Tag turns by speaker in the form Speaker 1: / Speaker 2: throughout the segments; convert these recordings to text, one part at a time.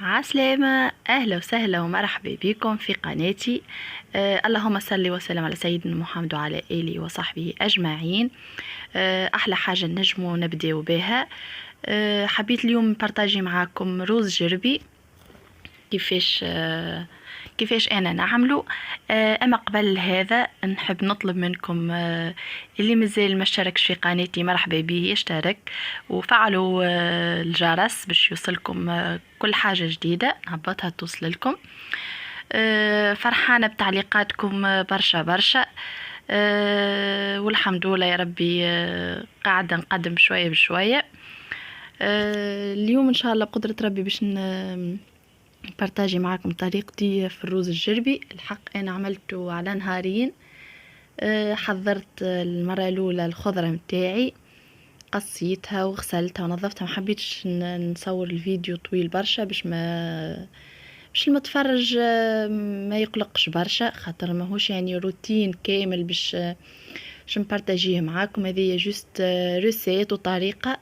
Speaker 1: عسلامة، أهلا وسهلا ومرحبا بكم في قناتي. اللهم صل وسلم على سيدنا محمد وعلى آله وصحبه أجمعين. أحلى حاجة نجمو نبداو بها. حبيت اليوم بارتاجي معاكم روز جربي كيفاش انا نعمله. اما قبل هذا نحب نطلب منكم اللي مازال ما اشتركش في قناتي مرحبا به يشترك وفعلوا الجرس باش يوصلكم كل حاجة جديدة نهبطها توصل لكم. فرحانة بتعليقاتكم برشا برشا. والحمد لله يا ربي، قاعدة نقدم شوية بشوية. اليوم ان شاء الله بقدرة ربي باش بارتاجي معاكم طريقتي في الروز الجربي. الحق انا عملته على نهارين. حضرت المرة الاولى الخضرة متاعي، قصيتها وغسلتها ونظفتها. ما حبيتش نصور الفيديو طويل برشا باش المتفرج ما يقلقش برشا، خاطر ماهوش يعني روتين كامل باش نبارتاجيه معاكم. هذه جوست ريسيت وطريقة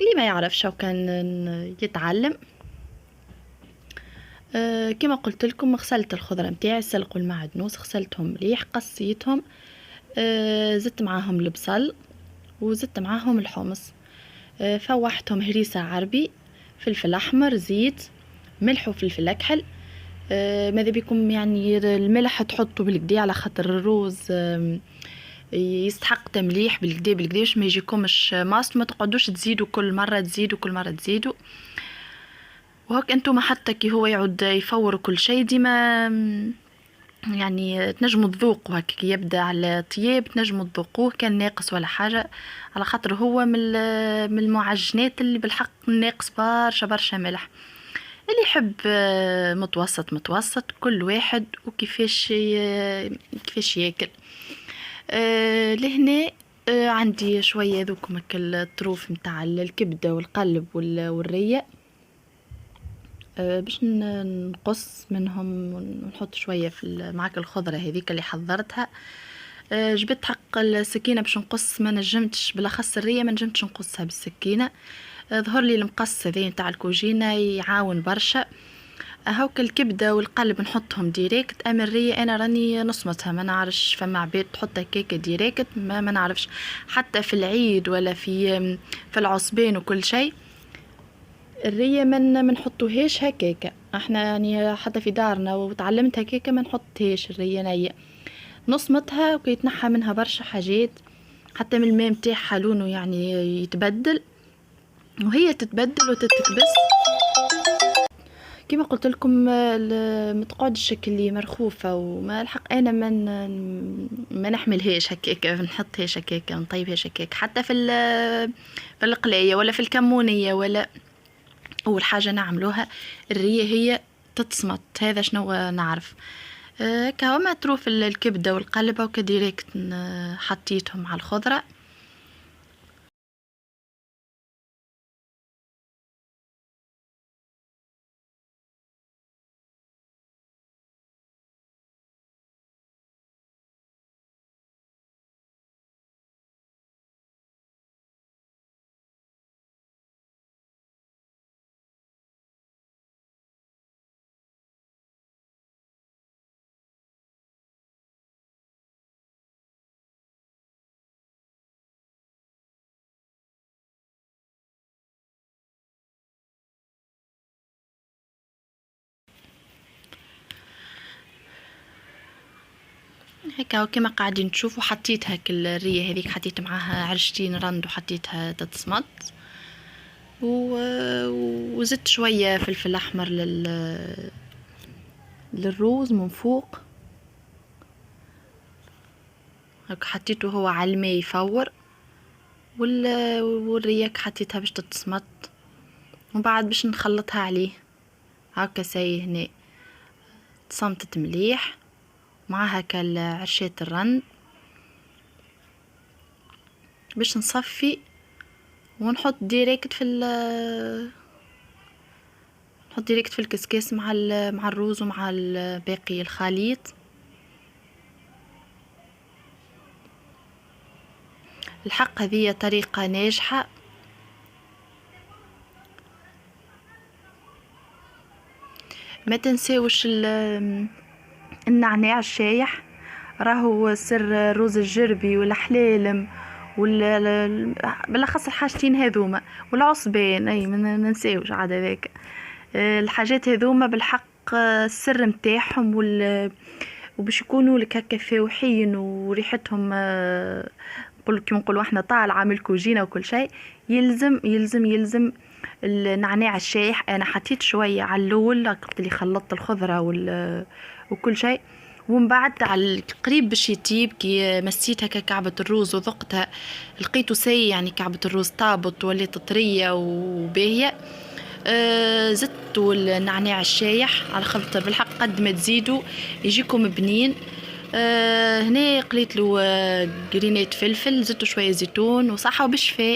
Speaker 1: اللي ما يعرفش او كان يتعلم. كما قلت لكم غسلت الخضره نتاعي، السلق والمعدنوس غسلتهم مليح، قصيتهم، زدت معاهم البصل وزدت معاهم الحمص، فوحتهم هريسه عربي، فلفل احمر، زيت، ملح وفلفل اكحل. ماذا بكم يعني الملح تحطوا بالكدا على خاطر الروز يستحق تمليح بالكدا باش ما يجيكمش ماست، ما تقعدوش تزيدوا كل مره تزيدوا. وهك انتم حتى كي هو يعود يفور كل شيء ديما يعني تنجموا تذوقوا، هكا كي يبدا على طياب تنجموا تذوقوه كان ناقص ولا حاجه، على خاطر هو من المعجنات اللي بالحق ناقص برشا ملح. اللي يحب متوسط كل واحد وكيفاش كيفاش ياكل. لهنا عندي شويه ذوكم الطروف متاع الكبده والقلب والريه. باش نقص منهم ونحط شويه في معاك الخضره هذيك اللي حضرتها. جبت حق السكينه باش نقص، ما نجمتش بالاخص الريه ما نجمتش نقصها بالسكينه. ظهر لي المقص هذا نتاع الكوجينه يعاون برشا. هاوك الكبده والقلب نحطهم ديريكت، اما الريه انا راني نصمتها، ما نعرفش فما عباد تحط هكاكا ديريكت، ما نعرفش حتى في العيد ولا في العصبين وكل شيء الريه ما نحطوهاش هكاكا. احنا يعني حتى في دارنا وتعلمت هكاكا ما نحطهاش الريه نيه، نصمتها وكيتنحى منها برشا حاجات، حتى من الماء متاعها لونه يعني يتبدل وهي تتبدل وتتكبس. كما قلت لكم ما تقعدش اللي مرخوفه، وما الحق انا ما نحملهاش هكاكا، نحطهاش هكاكا، نطيبهاش هكاكا، حتى في القلايه ولا في الكمونيه ولا. اول حاجه نعملوها الريه هي تتصمت، هذا شنو نعرف. كهو ما تروف الكبده والقلبه وكديريكت حطيتهم على الخضره. هكا كما قاعدين تشوفوا حطيت هاك الريه هذيك، حطيت معاها عرشتين رند وحطيتها تتصمت، وزدت شويه فلفل احمر للروز من فوق. هاك حطيته هو على الماء يفور، والريك حطيتها باش تتصمت، وبعد باش نخلطها عليه. هاكا ساي هنا تصمتت مليح مع هكا عرشات الرند، باش نصفي ونحط ديريكت نحط ديريكت في الكسكاس مع الروز ومع باقي الخليط. الحق هذه طريقة ناجحة، ما تنساوش النعناع الشايح، راهو سر روز الجربي والحلالم بالاخص الحاجتين هذوما، والعصبان اي ما ننساوش عاد هذاك. الحاجات هذوما بالحق السر متاعهم وباش يكونوا لك هكا فاوحين وريحتهم نقول كيما نقولوا احنا طالعه من الكوجينه وكل شيء. يلزم يلزم يلزم النعناع الشايح. انا حطيت شويه على الاول وقت اللي خلطت الخضره وكل شيء، ومن بعد على القريب باش يطيب كي مسيت هكا كعبة الروز وذقتها لقيته سي، يعني كعبة الروز طابت وليت طرية وباهية. زدتوا النعناع الشايح على خلطة بالحق قد ما تزيدوا يجيكم بنين. هنا قليت له قرينات فلفل، زدتوا شوية زيتون وصحة وبالشفاء.